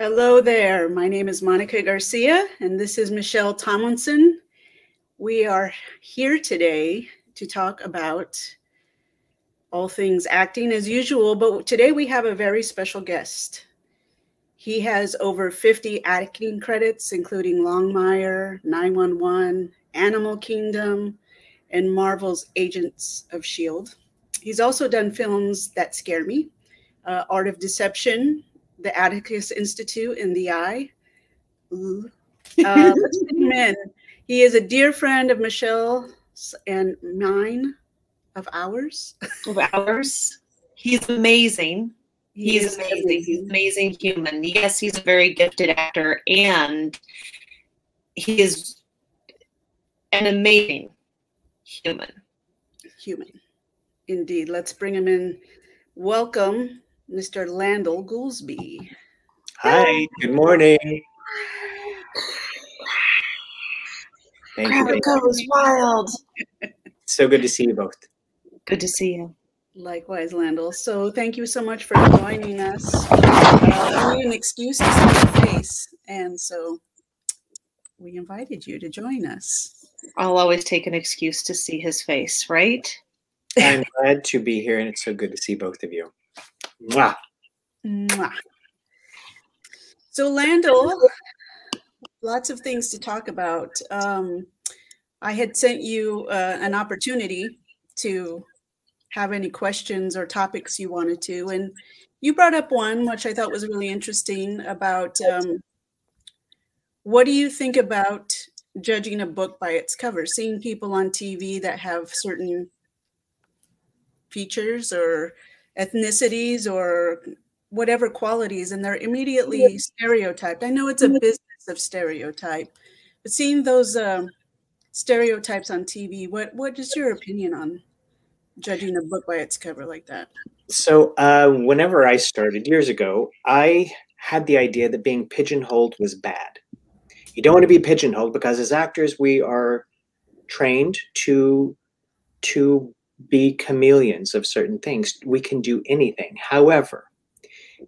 Hello there. My name is Monica Garcia, and this is Michelle Tomlinson. We are here today to talk about all things acting as usual, but today we have a very special guest. He has over 50 acting credits, including Longmire, 911, Animal Kingdom, and Marvel's Agents of S.H.I.E.L.D. He's also done films that scare me, Art of Deception, the Atticus Institute, and The Eye. Let's bring him in. He is a dear friend of Michelle's and mine, of ours. He's amazing. He's amazing. He's an amazing human. Yes, he's a very gifted actor, and he is an amazing human. Indeed. Let's bring him in. Welcome, Mr. Landall Goolsby. Hi, good morning. Thank you. That was wild. So good to see you both. Good to see you. Likewise, Landall. So thank you so much for joining us. We need an excuse to see your face, and so we invited you to join us. I'll always take an excuse to see his face, right? I'm glad to be here, and it's so good to see both of you. Mwah. Mwah. So Landall, lots of things to talk about. I had sent you an opportunity to have any questions or topics you wanted to, and you brought up one which I thought was really interesting about what do you think about judging a book by its cover, seeing people on TV that have certain features or ethnicities or whatever qualities, and they're immediately stereotyped. I know it's a business of stereotype, but seeing those stereotypes on TV, what is your opinion on judging a book by its cover like that? So whenever I started years ago, I had the idea that being pigeonholed was bad. You don't want to be pigeonholed because as actors, we are trained to be chameleons of certain things. We can do anything. However,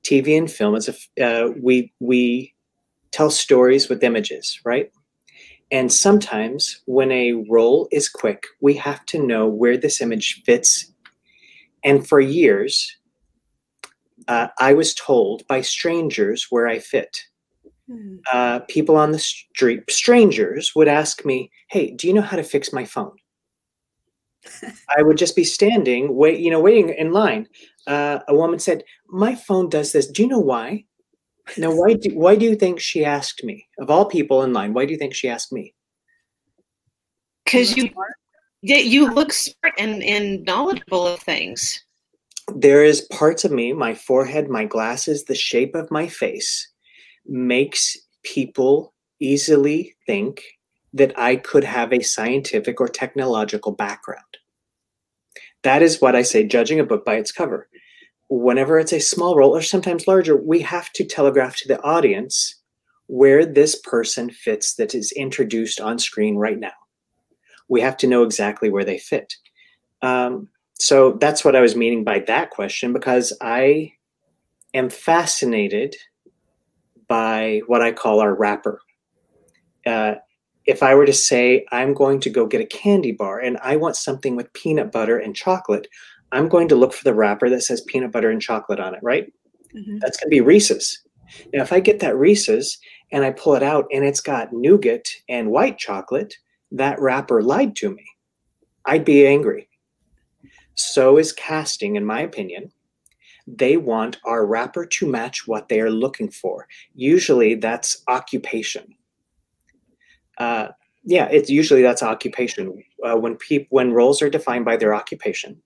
TV and film is we tell stories with images, right? And sometimes when a role is quick, we have to know where this image fits. And for years, I was told by strangers where I fit. People on the street, strangers would ask me, "Hey, do you know how to fix my phone?" I would just be standing, waiting in line. A woman said, "My phone does this. Do you know why?" Now, why do you think she asked me? Of all people in line, why do you think she asked me? Because you look smart and knowledgeable of things. There is parts of me, my forehead, my glasses, the shape of my face makes people easily think that I could have a scientific or technological background. That is what I say, judging a book by its cover. Whenever it's a small role or sometimes larger, we have to telegraph to the audience where this person fits that is introduced on screen right now. We have to know exactly where they fit. So that's what I was meaning by that question, because I am fascinated by what I call our wrapper. If I were to say, I'm going to go get a candy bar and I want something with peanut butter and chocolate, I'm going to look for the wrapper that says peanut butter and chocolate on it, right? Mm-hmm. That's going to be Reese's. Now, if I get that Reese's and I pull it out and it's got nougat and white chocolate, that wrapper lied to me. I'd be angry. So is casting, in my opinion. They want our wrapper to match what they are looking for. Usually that's occupation. It's usually that's occupation. When roles are defined by their occupation,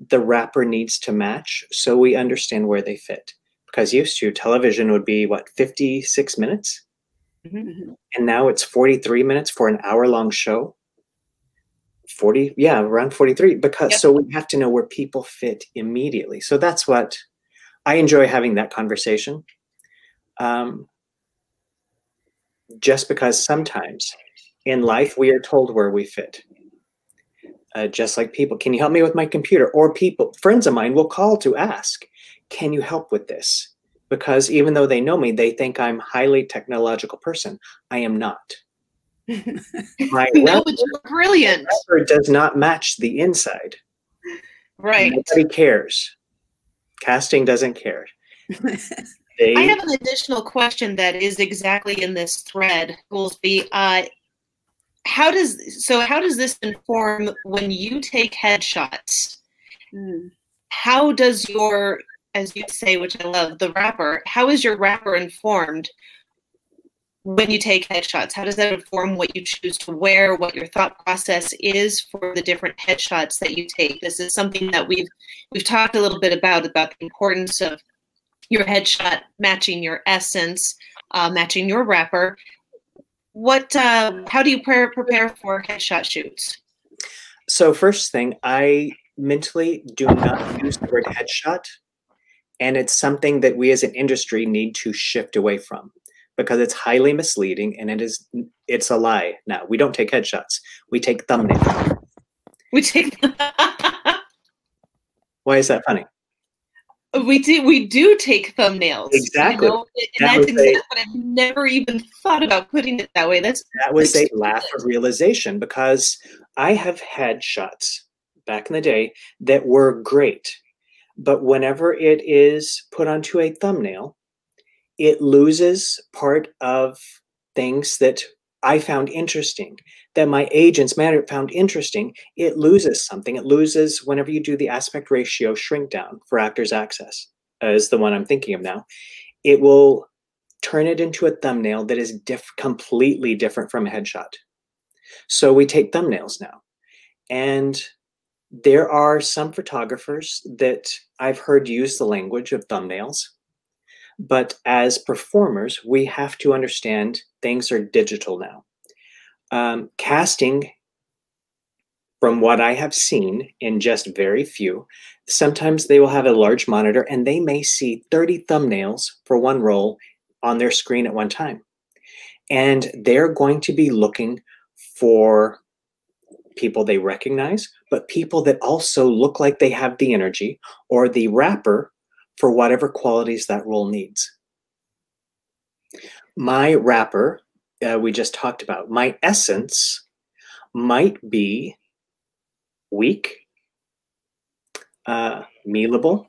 the wrapper needs to match so we understand where they fit. Because used to, television would be, 56 minutes? Mm-hmm. And now it's 43 minutes for an hour-long show. Around 43. So we have to know where people fit immediately. So that's what I enjoy, having that conversation. Just because sometimes in life we are told where we fit. Just like people, can you help me with my computer? Or friends of mine will call to ask, can you help with this? because even though they know me, they think I'm a highly technological person. I am not. My No, but you're brilliant. wrapper does not match the inside. Right. Nobody cares. Casting doesn't care. I have an additional question that is exactly in this thread, Goolsby. How does this inform when you take headshots? How does your, as you say, which I love, the wrapper, how is your wrapper informed when you take headshots? How does that inform what you choose to wear, what your thought process is for the different headshots that you take? This is something that we've talked a little bit about the importance of your headshot matching your essence, matching your wrapper. How do you prepare for headshot shoots? So first thing, I mentally do not use the word headshot, and it's something that we as an industry need to shift away from, because it's highly misleading and it's a lie. Now, we don't take headshots. We take thumbnails. We take Why is that funny? We do take thumbnails. Exactly. You know? And that's exactly what I've never even thought about putting it that way. That was a laugh of realization, because I have had shots back in the day that were great, but whenever it is put onto a thumbnail, it loses part of things that I found interesting, that my agents found interesting. It loses something. It loses whenever you do the aspect ratio shrink down for Actors Access, is the one I'm thinking of now. It will turn it into a thumbnail that is completely different from a headshot. So we take thumbnails now. And there are some photographers that I've heard use the language of thumbnails. But as performers, we have to understand things are digital now. Casting, from what I have seen in just very few, sometimes they will have a large monitor and they may see 30 thumbnails for one role on their screen at one time. And they're going to be looking for people they recognize, but people that also look like they have the energy or the wrapper for whatever qualities that role needs. My wrapper, we just talked about, my essence might be weak, mealable.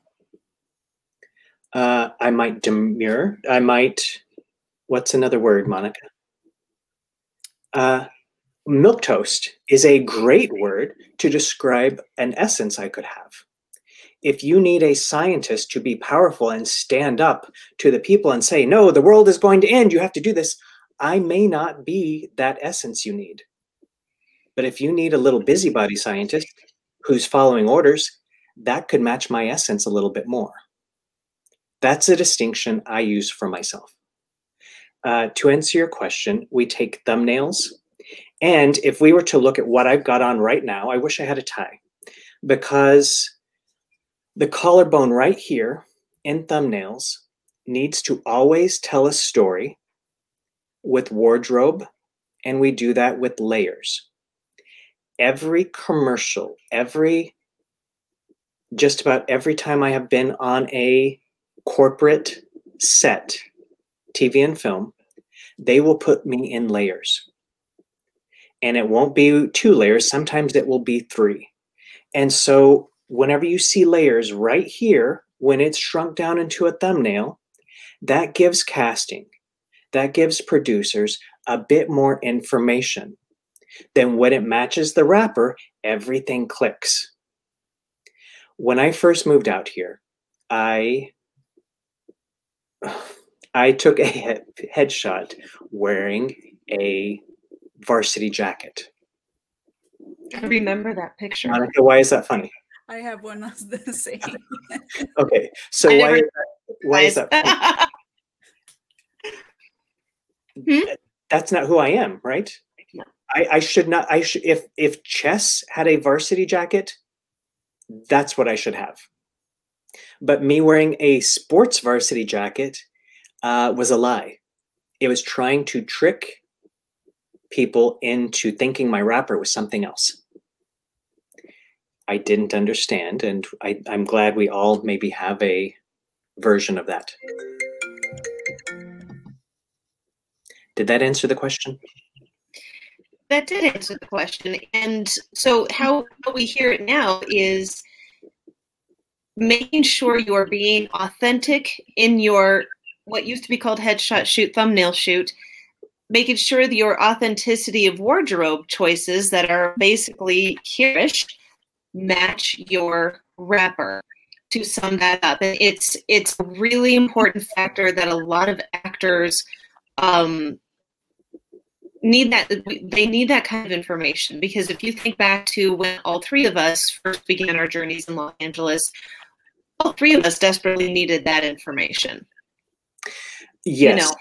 I might demure. I might, what's another word, Monica? Milquetoast is a great word to describe an essence I could have. If you need a scientist to be powerful and stand up to the people and say, no, the world is going to end, you have to do this, I may not be that essence you need. But if you need a little busybody scientist who's following orders, that could match my essence a little bit more. That's a distinction I use for myself. To answer your question, we take thumbnails. And if we were to look at what I've got on right now, I wish I had a tie, because the collarbone right here in thumbnails needs to always tell a story with wardrobe, and we do that with layers. Every commercial, just about every time I have been on a corporate set, TV and film, they will put me in layers. And it won't be 2 layers, sometimes it will be 3. And so whenever you see layers right here, when it's shrunk down into a thumbnail, that gives casting, that gives producers a bit more information. Then when it matches the wrapper, everything clicks. When I first moved out here, I took a headshot wearing a varsity jacket. I remember that picture. Monica, why is that funny? I have one that's the same. Okay, so why is that funny? That's not who I am, right? No. I should not. If chess had a varsity jacket, that's what I should have. But me wearing a sports varsity jacket was a lie. It was trying to trick people into thinking my wrapper was something else. I didn't understand, and I'm glad we all maybe have a version of that. Did that answer the question? That did answer the question. And so how we hear it now is making sure you're being authentic in your, what used to be called headshot shoot, thumbnail shoot, making sure that your authenticity of wardrobe choices that are basically here-ish match your wrapper. To sum that up, and it's a really important factor that a lot of actors need. They need that kind of information, because if you think back to when all three of us first began our journeys in Los Angeles, all three of us desperately needed that information. Yes.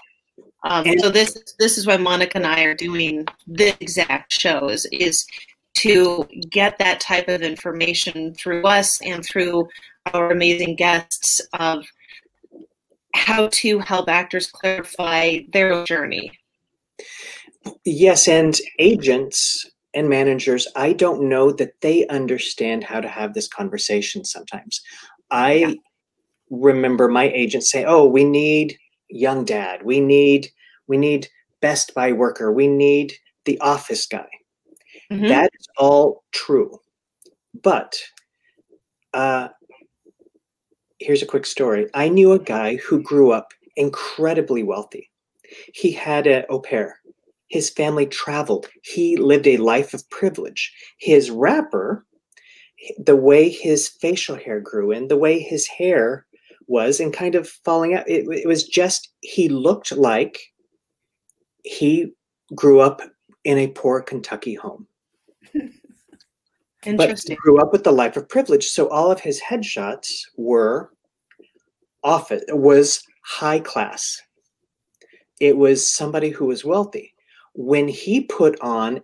You know, so this is why Monica and I are doing this exact shows, is to get that type of information through us and through our amazing guests of how to help actors clarify their own journey. Yes, and agents and managers, I don't know that they understand how to have this conversation sometimes. I remember my agent say, oh, we need young dad. We need Best Buy worker. We need the office guy. Mm-hmm. That is all true. But here's a quick story. I knew a guy who grew up incredibly wealthy. He had an au pair. His family traveled. He lived a life of privilege. His wrapper, the way his facial hair grew and the way his hair was and kind of falling out, it was just, he looked like he grew up in a poor Kentucky home. But he grew up with the life of privilege. So all of his headshots were was high class. It was somebody who was wealthy. When he put on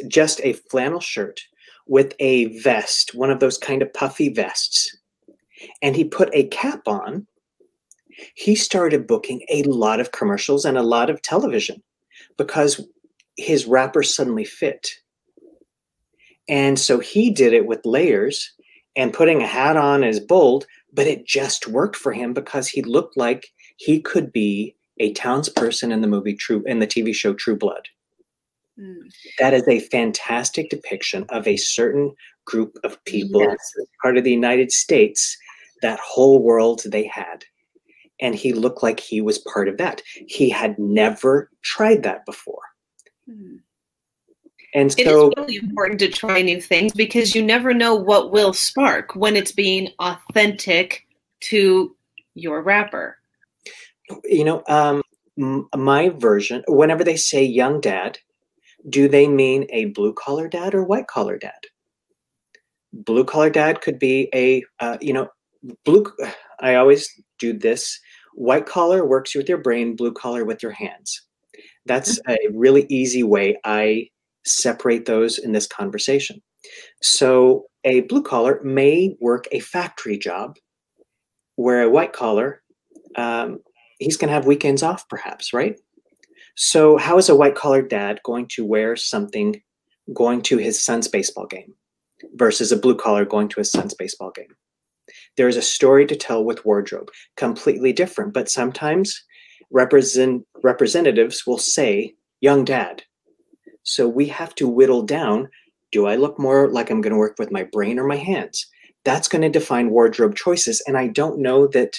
just a flannel shirt with a vest, one of those kind of puffy vests, and he put a cap on, he started booking a lot of commercials and a lot of television because his wrapper suddenly fit. And so he did it with layers, and putting a hat on is bold, but it just worked for him because he looked like he could be a townsperson in the TV show True Blood. Mm. That is a fantastic depiction of a certain group of people, yes, part of the United States, that whole world they had. And he looked like he was part of that. He had never tried that before. Mm. And so, it is really important to try new things, because you never know what will spark when it's being authentic to your wrapper. You know, my version, whenever they say young dad, do they mean a blue collar dad or white collar dad? Blue collar dad could be a, I always do this. White collar works with your brain, blue collar with your hands. That's a really easy way I separate those in this conversation. So a blue collar may work a factory job, where a white collar, he's going to have weekends off perhaps, right? So how is a white collar dad going to wear something going to his son's baseball game versus a blue collar going to his son's baseball game? There's a story to tell with wardrobe, completely different, but sometimes representatives will say young dad. So we have to whittle down, do I look more like I'm going to work with my brain or my hands? That's going to define wardrobe choices. And I don't know that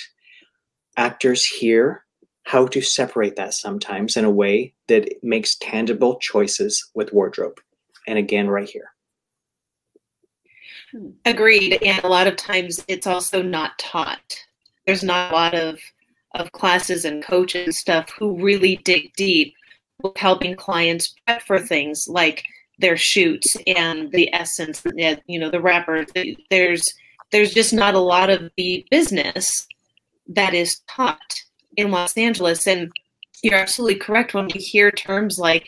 actors hear how to separate that sometimes in a way that makes tangible choices with wardrobe. And again, right here. Agreed. And a lot of times it's also not taught. There's not a lot of classes and coaches and stuff who really dig deep with helping clients prep for things like their shoots and the essence, the wrapper. There's just not a lot of the business that is taught in Los Angeles. And you're absolutely correct when we hear terms like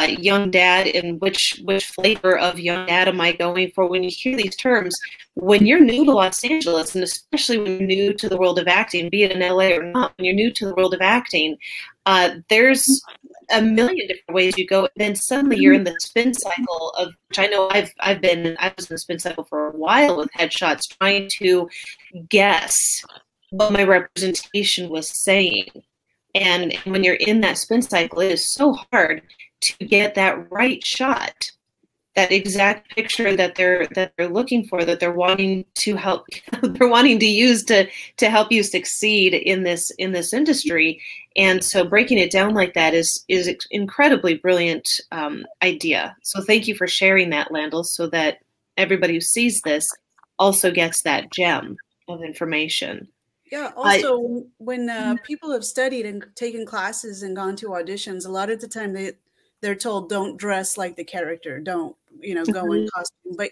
young dad and which flavor of young dad am I going for? When you hear these terms, when you're new to Los Angeles, and especially when you're new to the world of acting, be it in LA or not, when you're new to the world of acting, there's a million different ways you go. And then suddenly you're in the spin cycle of, which I know I was in the spin cycle for a while with headshots, trying to guess what my representation was saying. And when you're in that spin cycle, it is so hard to get that right shot, that exact picture that they're looking for, that they're wanting to help, they're wanting to use to help you succeed in this industry. And so breaking it down like that is incredibly brilliant idea. So thank you for sharing that, Landall, so that everybody who sees this also gets that gem of information. Yeah. Also, when people have studied and taken classes and gone to auditions, a lot of the time they're told, don't dress like the character, don't, go in costume. But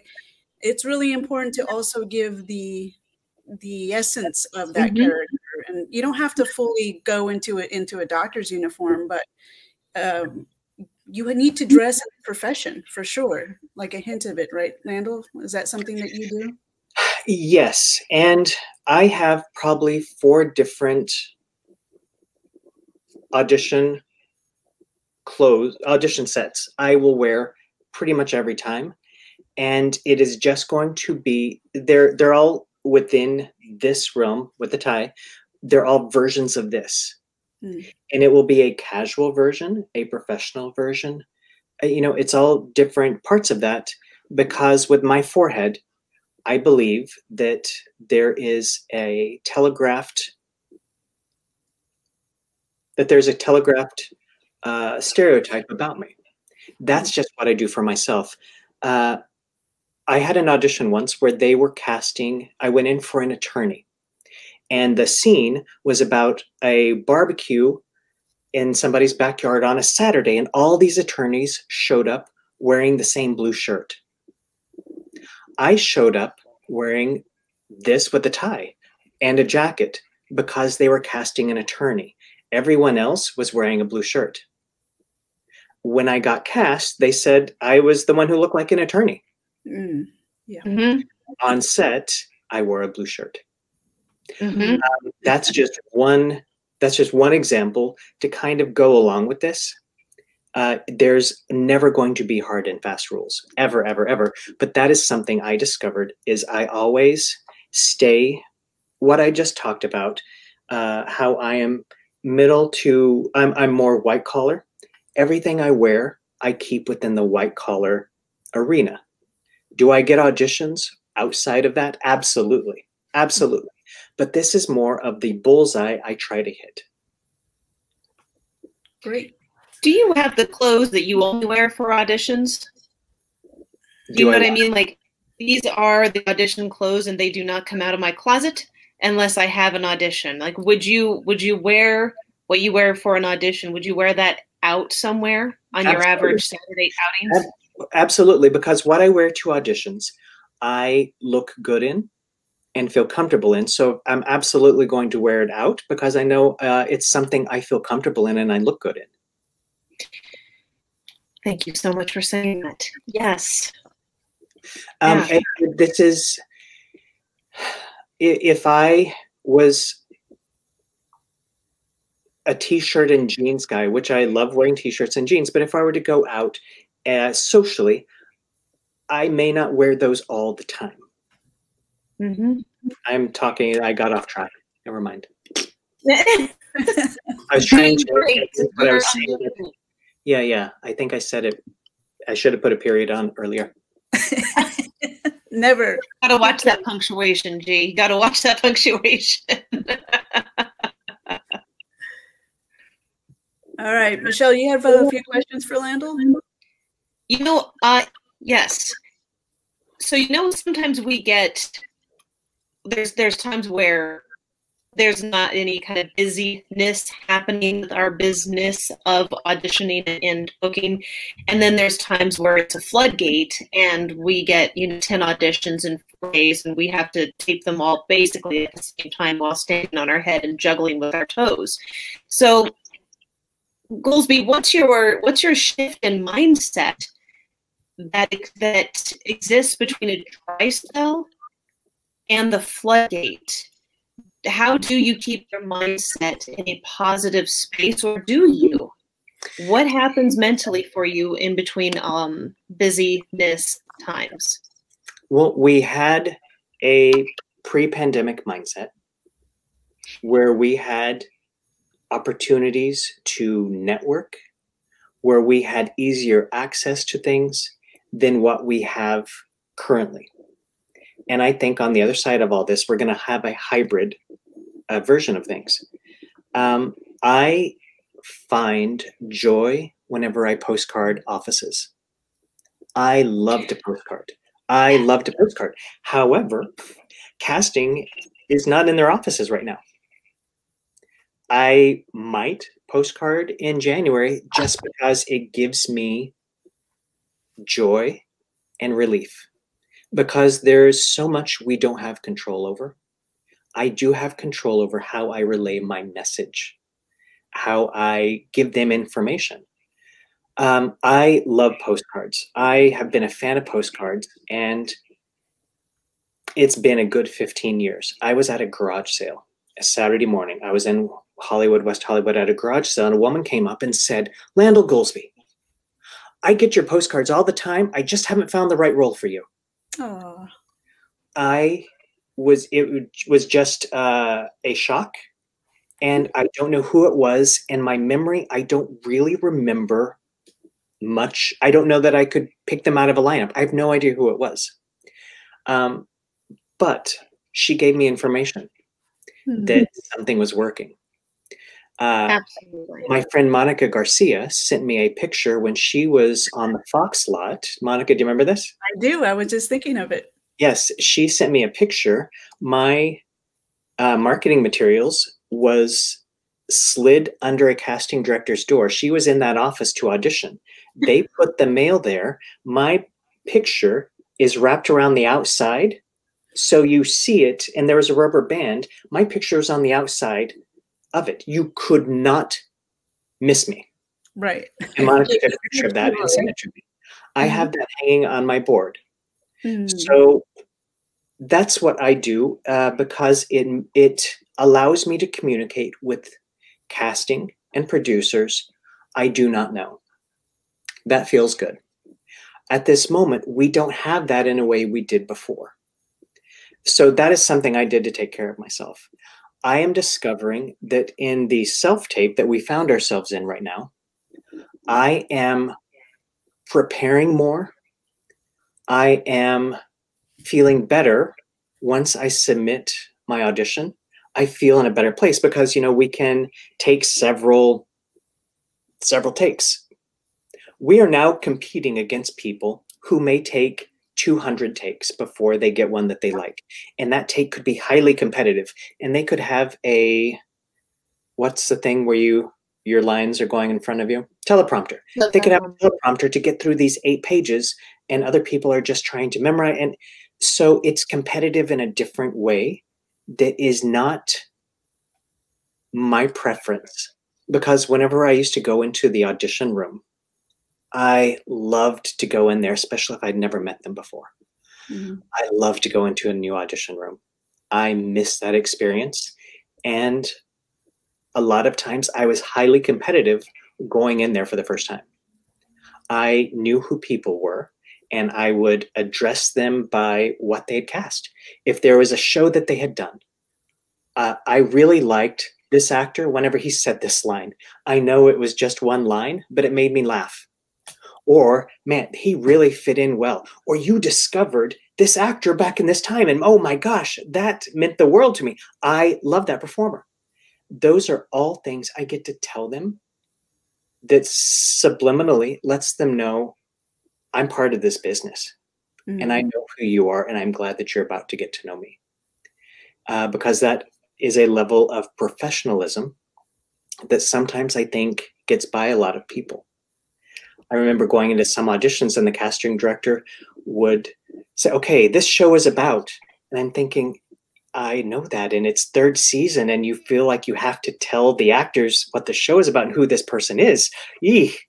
it's really important to also give the essence of that character. And you don't have to fully go into a doctor's uniform, but you need to dress in a profession for sure, like a hint of it, right, Landall? Is that something that you do? Yes, and I have probably 4 different audition sets I will wear pretty much every time, and it is just going to be, they're all within this realm with the tie. They're all versions of this, and it will be a casual version, a professional version. It's all different parts of that, because with my forehead, I believe that there's a telegraphed stereotype about me. That's just what I do for myself. I had an audition once where they were casting, I went in for an attorney, and the scene was about a barbecue in somebody's backyard on a Saturday, and all these attorneys showed up wearing the same blue shirt. I showed up wearing this with a tie and a jacket because they were casting an attorney. Everyone else was wearing a blue shirt. When I got cast, they said I was the one who looked like an attorney. Yeah. On set, I wore a blue shirt. That's just one example to kind of go along with this. There's never going to be hard and fast rules, ever, ever, ever. But that is something I discovered, is I always stay what I just talked about, how I am I'm more white collar. Everything I wear, I keep within the white collar arena. Do I get auditions outside of that? Absolutely. Absolutely. But this is more of the bullseye I try to hit. Great. Do you have the clothes that you only wear for auditions? Do you know what I mean? Like, these are the audition clothes and they do not come out of my closet unless I have an audition. Like, would you wear what you wear for an audition? Would you wear that out somewhere on your average Saturday outings? Absolutely, because what I wear to auditions, I look good in and feel comfortable in. So I'm absolutely going to wear it out because I know it's something I feel comfortable in and I look good in. Thank you so much for saying that. Yes. And this is, if I was a t-shirt and jeans guy, which I love wearing t-shirts and jeans, but if I were to go out socially, I may not wear those all the time. I got off track. Never mind. I was trying to, but I was saying it. Yeah. I think I said it. I should have put a period on earlier. Never. Gotta watch that punctuation, G. Gotta watch that punctuation. All right, Michelle, you have a few questions for Landall? Yes. So, sometimes we get, there's times where there's not any kind of busyness happening with our business of auditioning and booking. And then there's times where it's a floodgate and we get, 10 auditions in 4 days and we have to tape them all basically at the same time while standing on our head and juggling with our toes. So, Goolsby, what's your shift in mindset that exists between a dry spell and the floodgate? How do you keep your mindset in a positive space, or do you? What happens mentally for you in between busyness times? Well, we had a pre-pandemic mindset where we had opportunities to network, where we had easier access to things than what we have currently. And I think on the other side of all this, we're going to have a hybrid version of things. I find joy whenever I postcard offices. I love to postcard. I love to postcard. However, casting is not in their offices right now. I might postcard in January just because it gives me joy and relief, because there's so much we don't have control over. I do have control over how I relay my message, how I give them information. I love postcards. I have been a fan of postcards, and it's been a good 15 years. I was at a garage sale a Saturday morning. I was in Hollywood, West Hollywood, at a garage sale, and a woman came up and said, "Landall Goolsby, I get your postcards all the time. I just haven't found the right role for you." Oh. It was just a shock, and I don't know who it was. In my memory, I don't really remember much. I don't know that I could pick them out of a lineup. I have no idea who it was. But she gave me information that something was working. Absolutely. My friend Monica Garcia sent me a picture when she was on the Fox lot. Monica, do you remember this? I do. I was just thinking of it. Yes, she sent me a picture. My marketing materials was slid under a casting director's door. She was in that office to audition. They put the mail there. My picture is wrapped around the outside, so you see it, and there was a rubber band. My picture is on the outside of it. You could not miss me. Right. And Monica took a picture of that and sent it to me. I have that hanging on my board. So that's what I do, because it allows me to communicate with casting and producers I do not know. That feels good. At this moment, we don't have that in a way we did before. So that is something I did to take care of myself. I am discovering that in the self-tape that we found ourselves in right now, I am preparing more. I am feeling better once I submit my audition. I feel in a better place because, you know, we can take several takes. We are now competing against people who may take 200 takes before they get one that they like. And that take could be highly competitive. And they could have what's the thing where your lines are going in front of you? Teleprompter. They could have a teleprompter to get through these 8 pages, and other people are just trying to memorize. And so it's competitive in a different way that is not my preference. Because whenever I used to go into the audition room, I loved to go in there, especially if I'd never met them before. I love to go into a new audition room. I miss that experience. And a lot of times I was highly competitive going in there for the first time. I knew who people were, and I would address them by what they had cast. If there was a show that they had done, I really liked this actor whenever he said this line. I know it was just one line, but it made me laugh. Or, man, he really fit in well. Or you discovered this actor back in this time, and oh my gosh, that meant the world to me. I love that performer. Those are all things I get to tell them that subliminally lets them know I'm part of this business. And I know who you are, and I'm glad that you're about to get to know me. Because that is a level of professionalism that sometimes I think gets by a lot of people. I remember going into some auditions and the casting director would say, okay, this show is about, and I'm thinking, I know that, and it's 3rd season, and you feel like you have to tell the actors what the show is about and who this person is. Eek.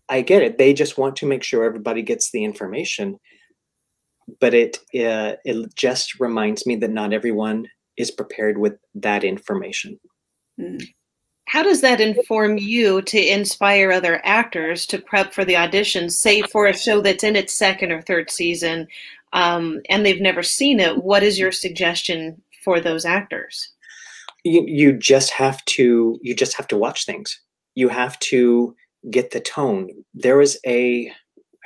I get it. They just want to make sure everybody gets the information. But it just reminds me that not everyone is prepared with that information. How does that inform you to inspire other actors to prep for the auditions, say for a show that's in its 2nd or 3rd season, and they've never seen it? What is your suggestion for those actors? You just have to watch things. You have to get the tone. There was I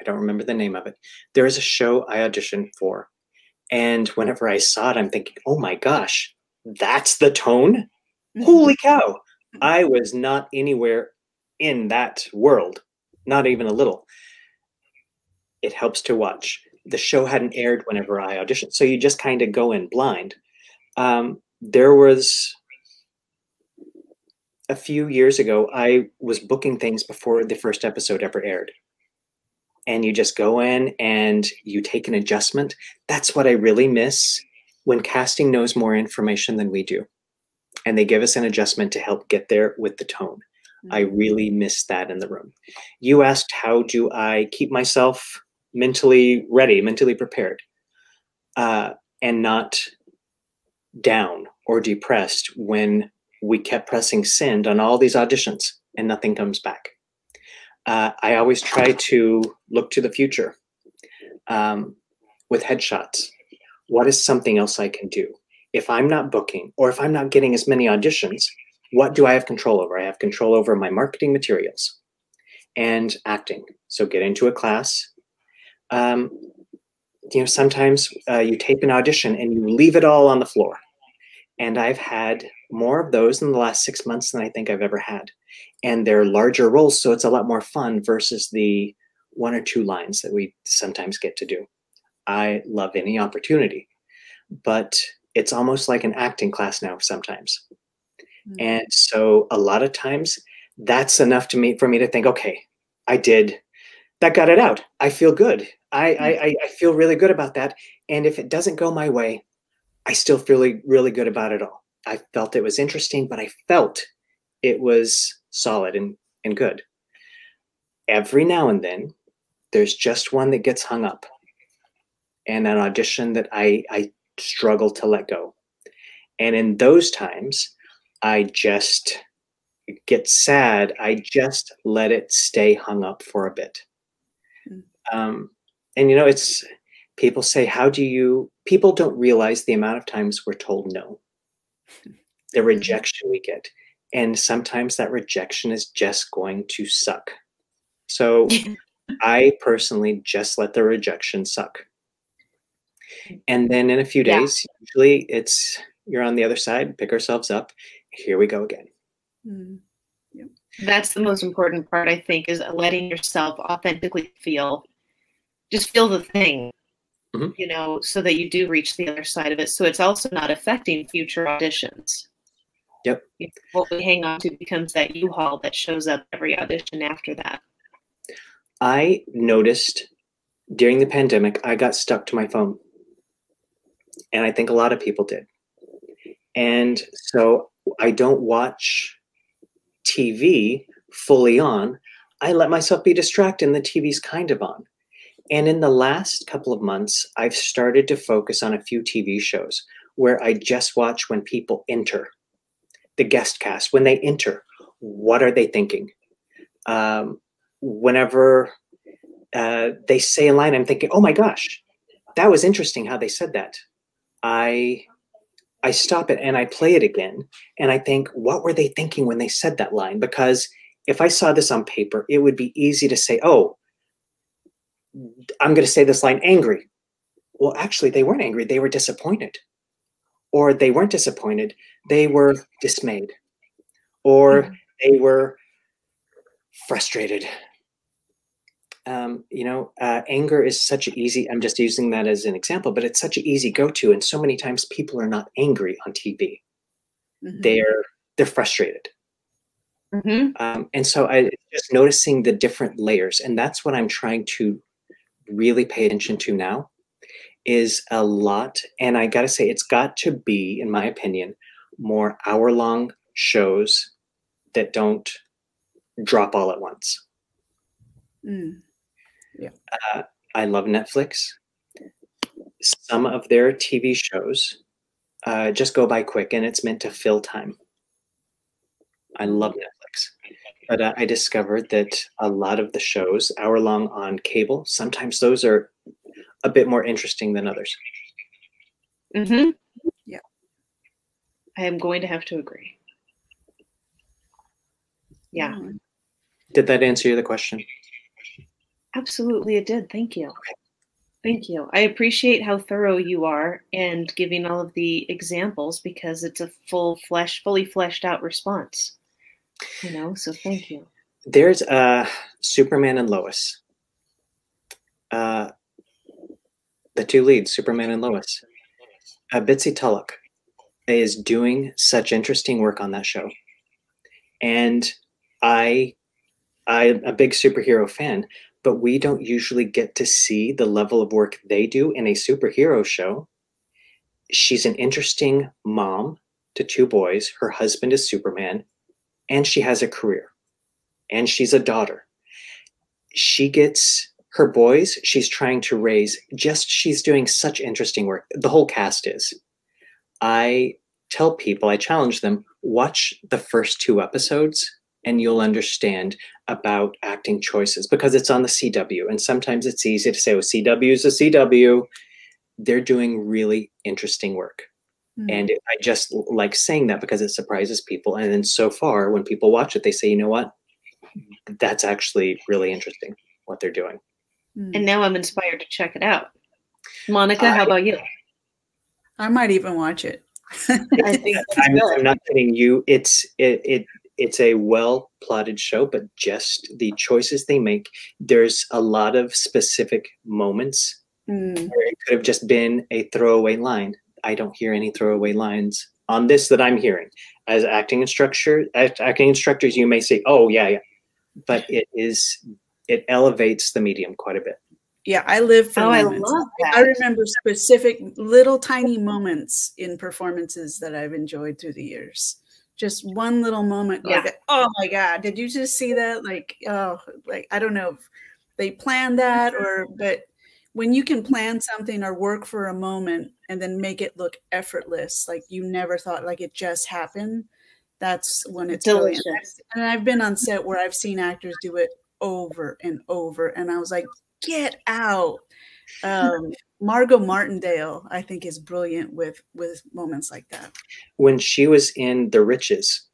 don't remember the name of it. There is a show I auditioned for, and whenever I saw it, I'm thinking, oh my gosh, that's the tone? Holy cow. I was not anywhere in that world, not even a little. It helps to watch. The show hadn't aired whenever I auditioned, so you just kind of go in blind. There was a few years ago, I was booking things before the first episode ever aired. And you just go in and you take an adjustment. That's what I really miss when casting knows more information than we do. And they give us an adjustment to help get there with the tone. I really miss that in the room. You asked, how do I keep myself mentally ready, mentally prepared, and not down or depressed when we kept pressing send on all these auditions and nothing comes back. I always try to look to the future with headshots. What is something else I can do? If I'm not booking or if I'm not getting as many auditions, what do I have control over? I have control over my marketing materials and acting. So get into a class. Sometimes you tape an audition and you leave it all on the floor. And I've had more of those in the last 6 months than I think I've ever had. And they're larger roles, so it's a lot more fun versus the 1 or 2 lines that we sometimes get to do. I love any opportunity, but it's almost like an acting class now sometimes. And so a lot of times that's enough for me to think, okay, that got it out. I feel good. I feel really good about that. And if it doesn't go my way, I still feel really good about it all. I felt it was interesting, but I felt it was solid and good. Every now and then, there's just one that gets hung up, and an audition that I struggle to let go. And in those times, I just get sad. I just let it stay hung up for a bit. And it's, people say, people don't realize the amount of times we're told no, the rejection we get. And sometimes that rejection is just going to suck. So I personally just let the rejection suck. And then in a few days, usually you're on the other side, pick ourselves up. Here we go again. That's the most important part, I think, is letting yourself authentically just feel the thing, so that you do reach the other side of it. So it's also not affecting future auditions. Yep. What we hang on to becomes that U-Haul that shows up every audition after that. I noticed during the pandemic, I got stuck to my phone. And I think a lot of people did. And so I don't watch TV fully on. I let myself be distracted and the TV's kind of on. And in the last couple of months, I've started to focus on a few TV shows where I just watch when people enter, the guest cast. When they enter, what are they thinking? Whenever they say a line, I'm thinking, oh my gosh, that was interesting how they said that. I stop it and I play it again. And I think, what were they thinking when they said that line? Because if I saw this on paper, it would be easy to say, oh, I'm going to say this line angry. Well, actually, they weren't angry. They were disappointed. Or they weren't disappointed. They were dismayed. Or they were frustrated. Anger is such an easy, I'm just using that as an example, but it's such an easy go-to. And so many times people are not angry on TV. They're frustrated. And so I just noticing the different layers. And that's what I'm trying to really pay attention to now is a lot. And I got to say, it's got to be, in my opinion, more hour-long shows that don't drop all at once. I love Netflix. Some of their TV shows just go by quick, and it's meant to fill time. I love Netflix. But I discovered that a lot of the shows, hour-long on cable, sometimes those are a bit more interesting than others. Yeah. I am going to have to agree. Yeah. Did that answer the question? Absolutely, it did. Thank you. Okay. Thank you. I appreciate how thorough you are and giving all of the examples, because it's a fully fleshed out response. You know, so thank you. There's Superman and Lois. The two leads, Superman and Lois. Bitsy Tulloch is doing such interesting work on that show. And I'm a big superhero fan, but we don't usually get to see the level of work they do in a superhero show. She's an interesting mom to two boys. Her husband is Superman, and she has a career, and she's a daughter. She gets her boys, she's trying to raise, she's doing such interesting work. The whole cast is. I tell people, I challenge them, watch the first 2 episodes and you'll understand about acting choices, because it's on the CW. And sometimes it's easy to say, oh, CW is a CW. They're doing really interesting work. And I just like saying that because it surprises people. And then so far, when people watch it, they say, you know what? That's actually really interesting what they're doing. And now I'm inspired to check it out. Monica, how about you? I might even watch it. I think I'm not kidding you. It's a well plotted show, but just the choices they make. There's a lot of specific moments where it could have just been a throwaway line. I don't hear any throwaway lines on this that I'm hearing. As acting instructors, you may say, "Oh yeah," but it elevates the medium quite a bit. Yeah, I live for moments. I love that. I remember specific little tiny moments in performances that I've enjoyed through the years. Just one little moment, like, oh my God, did you just see that? Like, oh, like, I don't know if they planned that but when you can plan something or work for a moment and then make it look effortless, like you never thought, like it just happened, that's when it's delicious. Brilliant. And I've been on set where I've seen actors do it over and over, and I was like, get out. Margo Martindale, I think, is brilliant with moments like that. When she was in The Riches,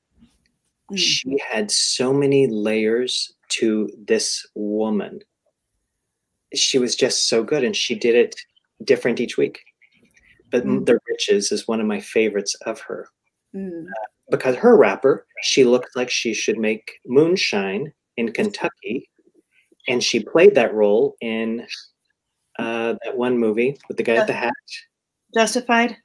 she had so many layers to this woman. She was just so good, and she did it different each week. But The Riches is one of my favorites of her. Because her rapper, she looked like she should make moonshine in Kentucky. And she played that role in that one movie with the guy at the hat. Justified?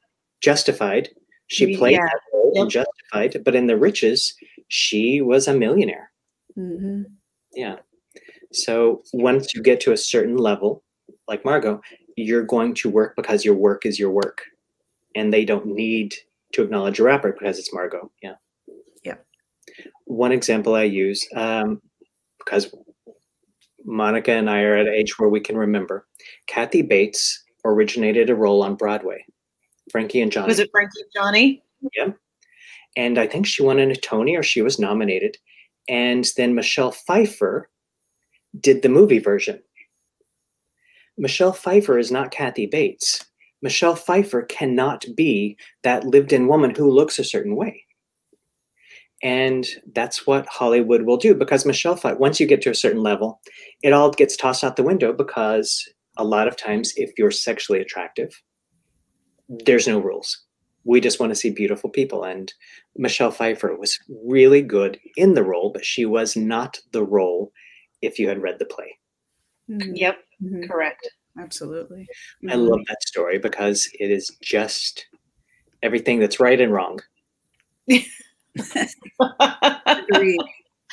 Justified. She played that role in Justified, but in The Riches, she was a millionaire. Yeah. So once you get to a certain level, like Margo, you're going to work because your work is your work. And they don't need to acknowledge your rapper because it's Margo. Yeah. Yeah. One example I use, because Monica and I are at an age where we can remember. Kathy Bates originated a role on Broadway. Frankie and Johnny. Was it Frankie and Johnny? Yeah. And I think she won a Tony, or she was nominated. And then Michelle Pfeiffer did the movie version. Michelle Pfeiffer is not Kathy Bates. Michelle Pfeiffer cannot be that lived-in woman who looks a certain way. And that's what Hollywood will do, because Michelle Pfeiffer, once you get to a certain level, it all gets tossed out the window, because a lot of times if you're sexually attractive, there's no rules. We just want to see beautiful people. And Michelle Pfeiffer was really good in the role, but she was not the role if you had read the play. Yep, correct. Absolutely. I love that story because it is just everything that's right and wrong. Agreed.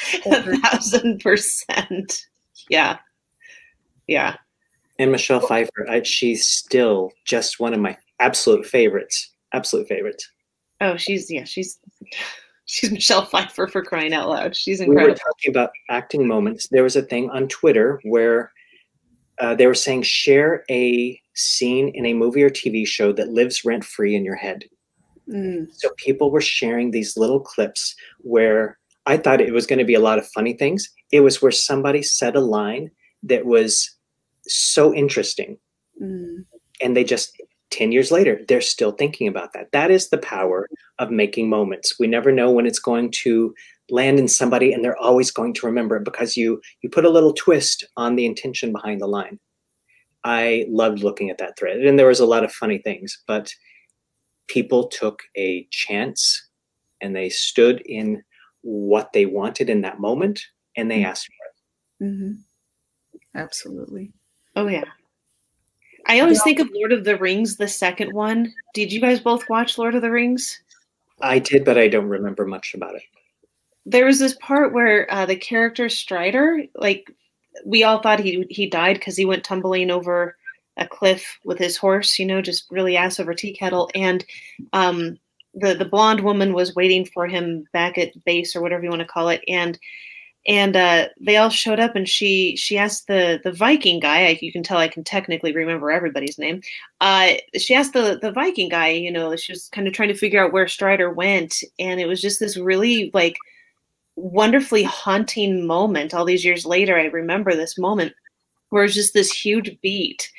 1000%. Yeah. Yeah. And Michelle Pfeiffer, she's still just one of my absolute favorites. Absolute favorites. Oh, she's Michelle Pfeiffer, for crying out loud. She's incredible. We were talking about acting moments. There was a thing on Twitter where they were saying, share a scene in a movie or TV show that lives rent-free in your head. So people were sharing these little clips where I thought it was going to be a lot of funny things. It was where somebody said a line that was so interesting. And they just 10 years later, they're still thinking about that. That is the power of making moments. We never know when it's going to land in somebody, and they're always going to remember it because you put a little twist on the intention behind the line. I loved looking at that thread, and there was a lot of funny things, but people took a chance and they stood in what they wanted in that moment, and they asked for it. Mm-hmm. Absolutely. Oh yeah. I always think of Lord of the Rings, the second one. Did you guys both watch Lord of the Rings? I did, but I don't remember much about it. There was this part where the character Strider, like, we all thought he died because he went tumbling over a cliff with his horse, you know, just really ass over tea kettle. And the blonde woman was waiting for him back at base, or whatever you want to call it. And they all showed up, and she asked the Viking guy, you can tell I can technically remember everybody's name. She asked the Viking guy, you know, she was kind of trying to figure out where Strider went. And it was just this really like wonderfully haunting moment. All these years later, I remember this moment where it's just this huge beat,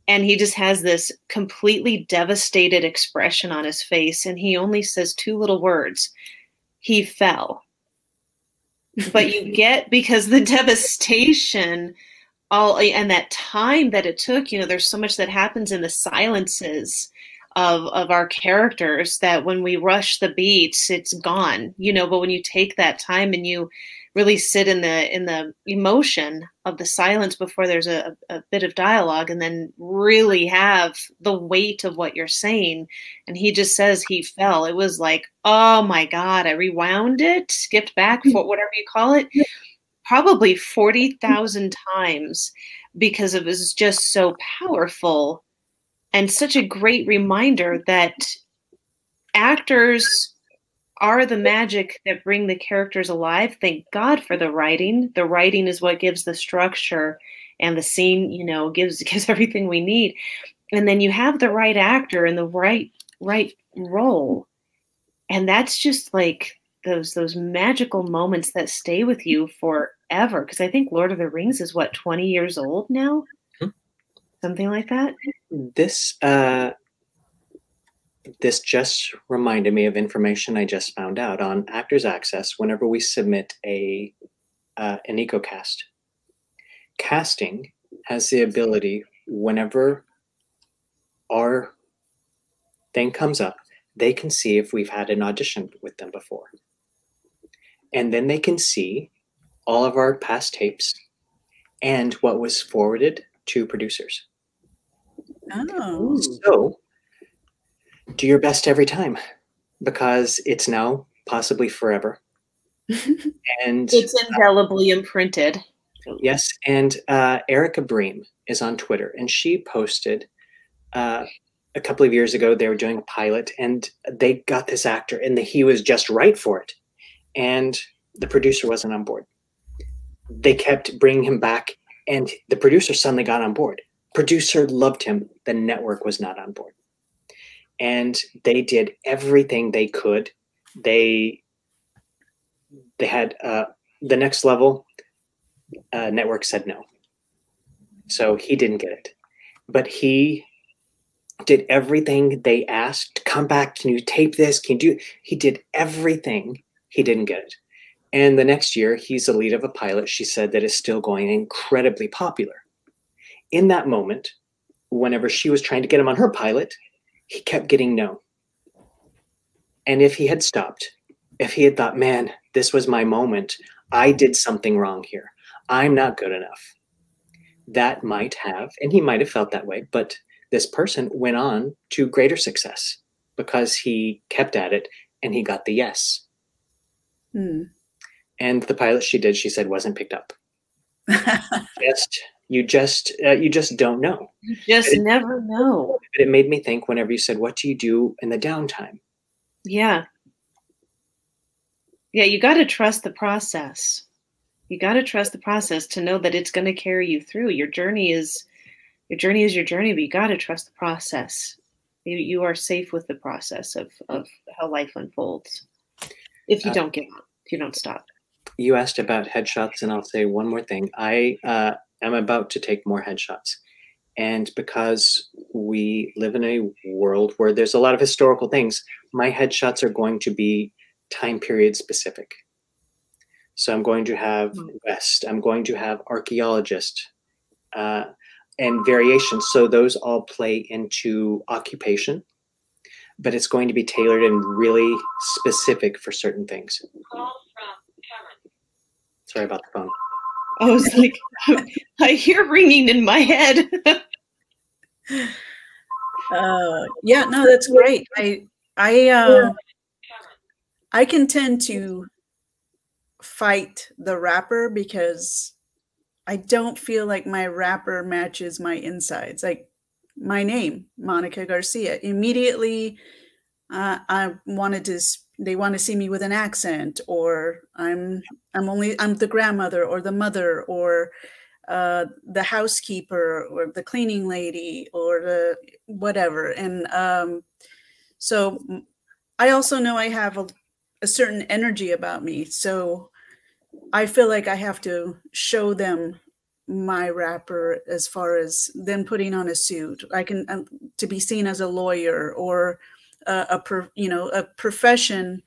and he just has this completely devastated expression on his face. And he only says two little words: he fell. But you get, because the devastation, and that time that it took, you know, there's so much that happens in the silences of our characters that when we rush the beats, it's gone, you know. But when you take that time and you really sit in the emotion of the silence before there's a bit of dialogue, and then really have the weight of what you're saying, and he just says he fell, it was like, oh my God, I rewound it, skipped back, for whatever you call it, probably 40,000 times, because it was just so powerful and such a great reminder that actors are the magic that bring the characters alive. Thank God for the writing. The writing is what gives the structure, and the scene, you know, gives everything we need. And then you have the right actor in the right role. And that's just like those magical moments that stay with you forever. Because I think Lord of the Rings is, what, 20 years old now? Mm-hmm. Something like that. This just reminded me of information I just found out on Actors Access. Whenever we submit an EcoCast, casting has the ability, whenever our thing comes up, they can see if we've had an audition with them before. And then they can see all of our past tapes and what was forwarded to producers. Oh. So do your best every time, because it's now possibly forever. And it's indelibly imprinted. Yes. And Erica Bream is on Twitter, and she posted a couple of years ago, they were doing a pilot, and they got this actor, and he was just right for it. And the producer wasn't on board. They kept bringing him back, and the producer suddenly got on board. Producer loved him. The network was not on board. And they did everything they could. They had the next level. Network said no. So he didn't get it. But he did everything they asked. Come back. Can you tape this? Can you do? He did everything. He didn't get it. And the next year, he's the lead of a pilot, she said, that is still going, incredibly popular. In that moment, whenever she was trying to get him on her pilot, he kept getting no. And if he had stopped, if he had thought, man, this was my moment, I did something wrong here, I'm not good enough, that might have, and he might have felt that way, but this person went on to greater success because he kept at it and he got the yes. And the pilot she did, she said, wasn't picked up. You just don't know. You just never know. But it made me think whenever you said, what do you do in the downtime? Yeah. Yeah, you got to trust the process. You got to trust the process to know that it's going to carry you through. Your journey is your journey, but you got to trust the process. You are safe with the process of how life unfolds. If you don't give up, if you don't stop. You asked about headshots, and I'll say one more thing. I am about to take more headshots. And because we live in a world where there's a lot of historical things. My headshots are going to be time period specific. So I'm going to have West, I'm going to have archaeologist, and variations. So those all play into occupation, but it's going to be tailored and really specific for certain things. Sorry about the phone. I was like, I hear ringing in my head. Yeah, no, that's great. I can tend to fight the rapper because I don't feel like my rapper matches my insides. Like my name, Monica Garcia. Immediately, I wanted to. They want to see me with an accent, or I'm the grandmother, or the mother, or the housekeeper, or the cleaning lady, or the whatever. And so I also know I have a certain energy about me. So I feel like I have to show them my rapper as far as them putting on a suit. I can to be seen as a lawyer, or a profession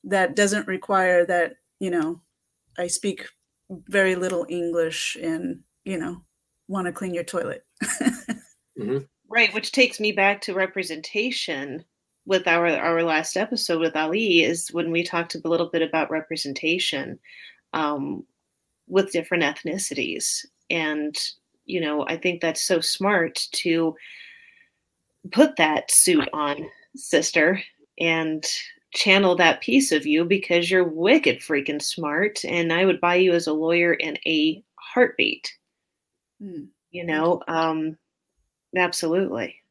that doesn't require that, I speak very little English and, want to clean your toilet. Mm-hmm. Right, which takes me back to representation with our last episode with Ali, is when we talked a little bit about representation with different ethnicities. And, I think that's so smart to put that suit on, sister, and channel that piece of you, because you're wicked freaking smart. And I would buy you as a lawyer in a heartbeat. Absolutely.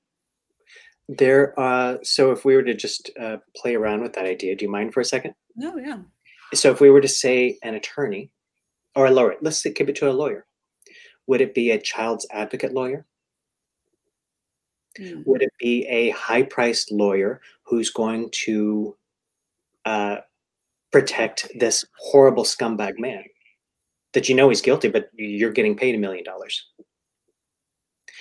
So if we were to just play around with that idea, do you mind for a second? No, yeah. So if we were to say an attorney or a lawyer, let's keep it to a lawyer. Would it be a child's advocate lawyer? Would it be a high-priced lawyer who's going to protect this horrible scumbag man that he's guilty, but you're getting paid $1 million?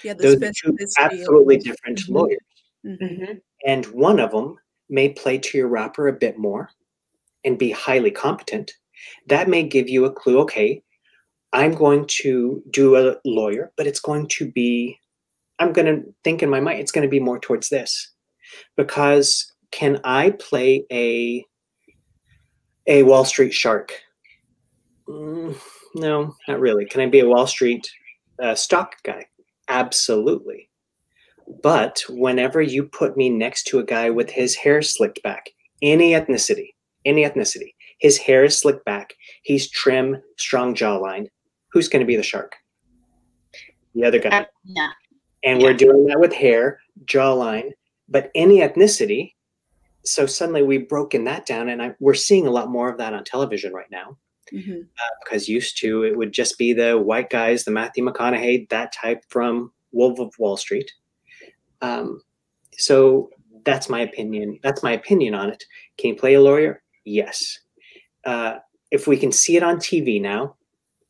Yeah, those are two absolutely different lawyers. Mm-hmm. And one of them may play to your rapper a bit more and be highly competent. That may give you a clue. Okay, I'm going to do a lawyer, but it's going to be, I'm going to think in my mind, it's going to be more towards this. Because can I play a Wall Street shark? No, not really. Can I be a Wall Street stock guy? Absolutely. But whenever you put me next to a guy with his hair slicked back, any ethnicity, his hair is slicked back, he's trim, strong jawline, who's going to be the shark? The other guy. Yeah. And we're doing that with hair, jawline, but any ethnicity. So suddenly we've broken that down, and we're seeing a lot more of that on television right now. Mm-hmm. Because used to, it would just be the white guys, the Matthew McConaughey, that type from Wolf of Wall Street. So that's my opinion. That's my opinion on it. Can you play a lawyer? Yes. If we can see it on TV now,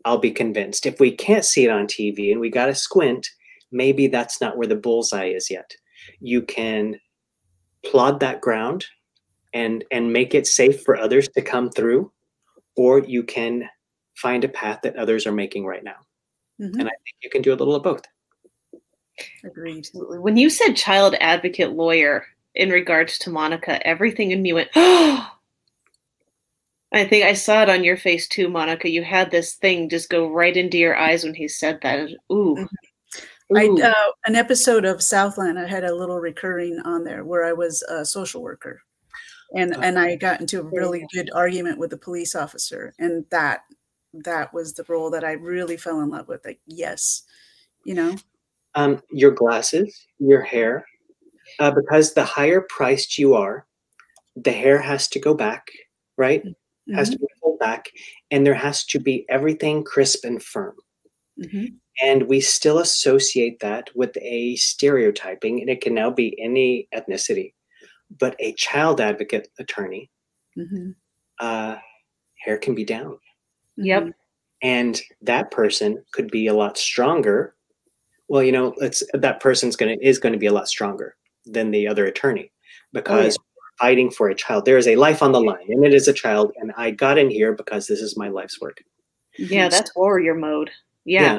I'll be convinced. If we can't see it on TV and we got to squint, maybe that's not where the bullseye is yet. You can plod that ground and make it safe for others to come through, or you can find a path that others are making right now. Mm-hmm. And I think you can do a little of both. Agreed. When you said child advocate lawyer in regards to Monica, everything in me went, oh! I think I saw it on your face too, Monica. You had this thing just go right into your eyes when he said that. Ooh. Mm-hmm. Ooh. An episode of Southland, I had a little recurring on there where I was a social worker. And I got into a really good argument with the police officer. And that was the role that I really fell in love with. Like, yes, your glasses, your hair, because the higher priced you are, the hair has to go back, right? Mm-hmm. Has to be pulled back, and there has to be everything crisp and firm. Mm-hmm. And we still associate that with a stereotyping, and it can now be any ethnicity. But a child advocate attorney, mm-hmm. Hair can be down. Yep. And that person could be a lot stronger Well, you know, that person's is going to be a lot stronger than the other attorney, because we're fighting for a child. There is a life on the line, and it is a child, and I got in here because this is my life's work. Yeah, that's warrior mode. Yeah.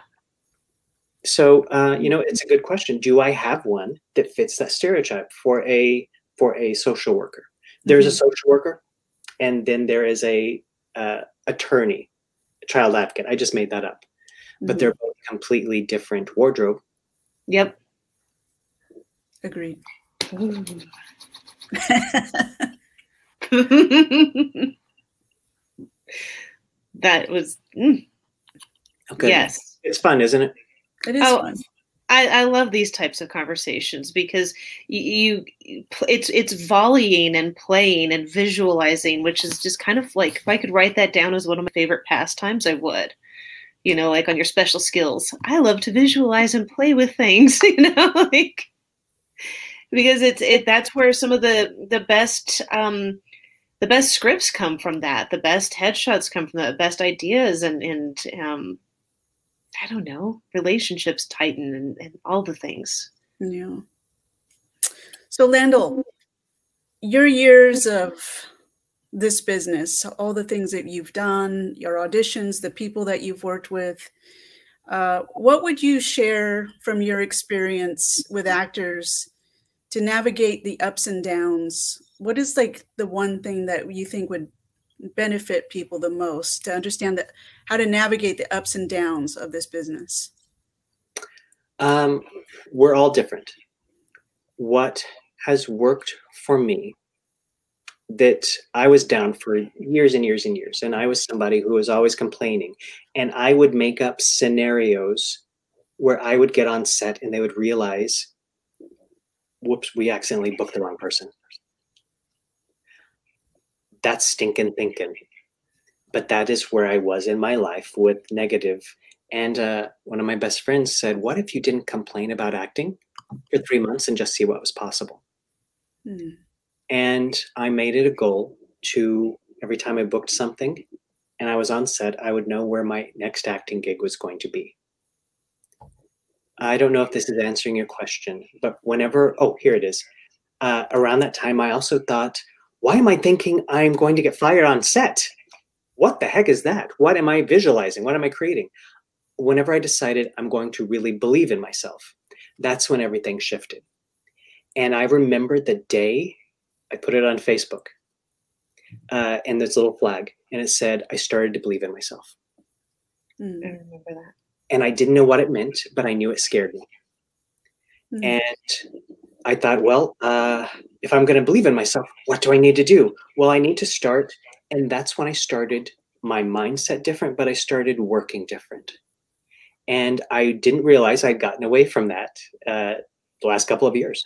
So, you know, it's a good question. Do I have one that fits that stereotype for a social worker? There's a social worker, and then there is a attorney, a child advocate. I just made that up, but they're both completely different wardrobe. Yep. Agreed. That was Okay. Yes. It's fun, isn't it? It is fun. I love these types of conversations because it's volleying and playing and visualizing, which is just kind of like, if I could write that down as one of my favorite pastimes, I would. You know, like on your special skills, I love to visualize and play with things. You know, like, because that's where some of the best scripts come from. That the best headshots come from that, the best ideas and I don't know, relationships tighten and all the things. Yeah. So Landall, your years of this business, all the things that you've done, your auditions, the people that you've worked with, what would you share from your experience with actors to navigate the ups and downs? What is like the one thing that you think would benefit people the most to understand that how to navigate the ups and downs of this business? We're all different. What has worked for me, that I was down for years and years and years, and I was somebody who was always complaining, and I would make up scenarios where I would get on set and they would realize, whoops, we accidentally booked the wrong person. That's stinking thinking. But that is where I was in my life with negative. And one of my best friends said, what if you didn't complain about acting for 3 months and just see what was possible? And I made it a goal to, every time I booked something and I was on set, I would know where my next acting gig was going to be. I don't know if this is answering your question, but whenever, oh, here it is. Around that time, I also thought, why am I thinking I'm going to get fired on set? What the heck is that? What am I visualizing? What am I creating? Whenever I decided I'm going to really believe in myself, that's when everything shifted. And I remember the day I put it on Facebook, and this little flag, and it said, I started to believe in myself. I remember that. And I didn't know what it meant, but I knew it scared me. And I thought, well, if I'm going to believe in myself, what do I need to do? Well, I need to start. And that's when I started my mindset different, but I started working different. And I didn't realize I'd gotten away from that the last couple of years.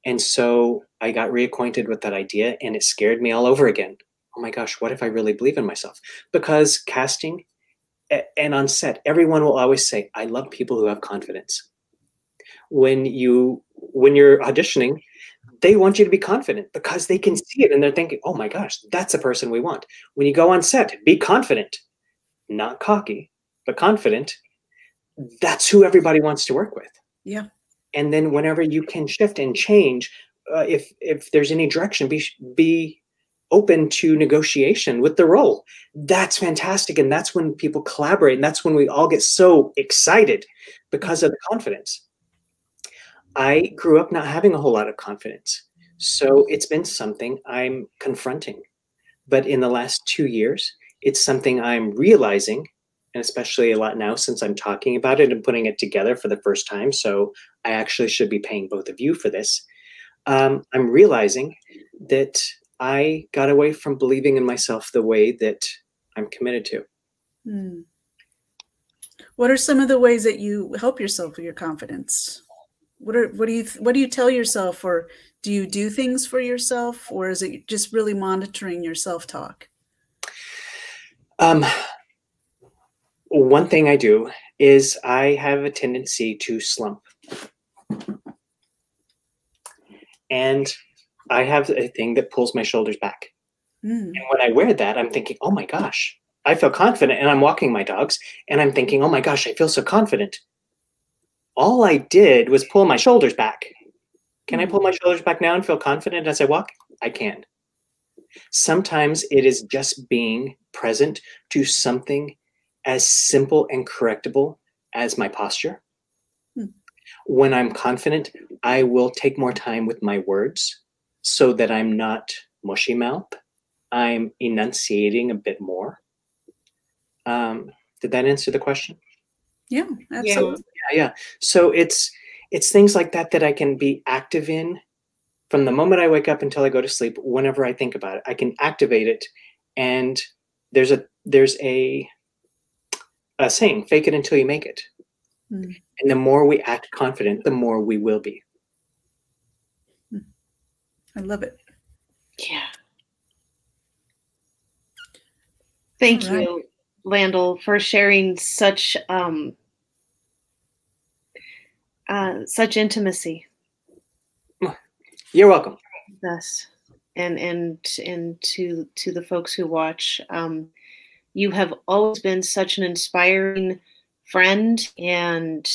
And so I got reacquainted with that idea, and it scared me all over again. Oh my gosh, what if I really believe in myself? Because casting and on set, everyone will always say, I love people who have confidence. When you're auditioning, they want you to be confident because they can see it and they're thinking, oh my gosh, that's a person we want. When you go on set, be confident, not cocky, but confident. That's who everybody wants to work with. Yeah. And then whenever you can shift and change, if there's any direction, be open to negotiation with the role. That's fantastic. And that's when people collaborate. And that's when we all get so excited because of the confidence. I grew up not having a whole lot of confidence. So it's been something I'm confronting. But in the last 2 years, it's something I'm realizing, and especially a lot now since I'm talking about it and putting it together for the first time. So I actually should be paying both of you for this. I'm realizing that I got away from believing in myself the way that I'm committed to. What are some of the ways that you help yourself with your confidence? What do you tell yourself, or do you do things for yourself, or is it just really monitoring your self-talk? One thing I do is I have a tendency to slump. And I have a thing that pulls my shoulders back. And when I wear that, I'm thinking, oh my gosh, I feel confident. And I'm walking my dogs and I'm thinking, oh my gosh, I feel so confident. all I did was pull my shoulders back. Can I pull my shoulders back now and feel confident as I walk? I can. Sometimes it is just being present to something as simple and correctable as my posture. When I'm confident, I will take more time with my words so that I'm not mushy mouth. I'm enunciating a bit more. Did that answer the question? Yeah, absolutely. Yeah. So it's things like that that I can be active in from the moment I wake up until I go to sleep. Whenever I think about it, I can activate it. And there's a saying, fake it until you make it. And the more we act confident, the more we will be. I love it. Yeah. Thank you, Landall, for sharing such intimacy. You're welcome. Yes, and to the folks who watch, you have always been such an inspiring friend, and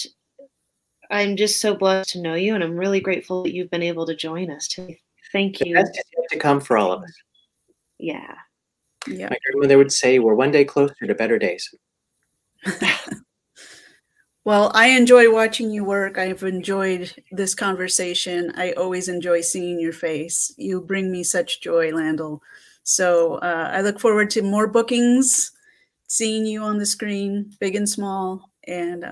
I'm just so blessed to know you, and I'm really grateful that you've been able to join us today. Thank you. The best is yet to come for all of us. Yeah. My grandmother would say, we're one day closer to better days. Well, I enjoy watching you work. I've enjoyed this conversation. I always enjoy seeing your face. You bring me such joy, Landall. So I look forward to more bookings, seeing you on the screen, big and small. And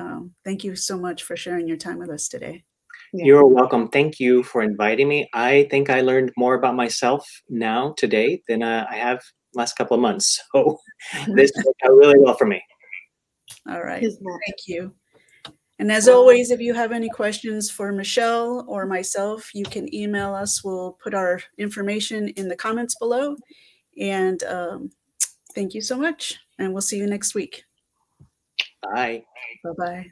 thank you so much for sharing your time with us today. You're welcome. Thank you for inviting me. I think I learned more about myself now today than I have last couple of months. So this worked out really well for me. All right. Thank you. And as always, if you have any questions for Michelle or myself, you can email us. We'll put our information in the comments below. And thank you so much. And we'll see you next week. Bye. Bye-bye.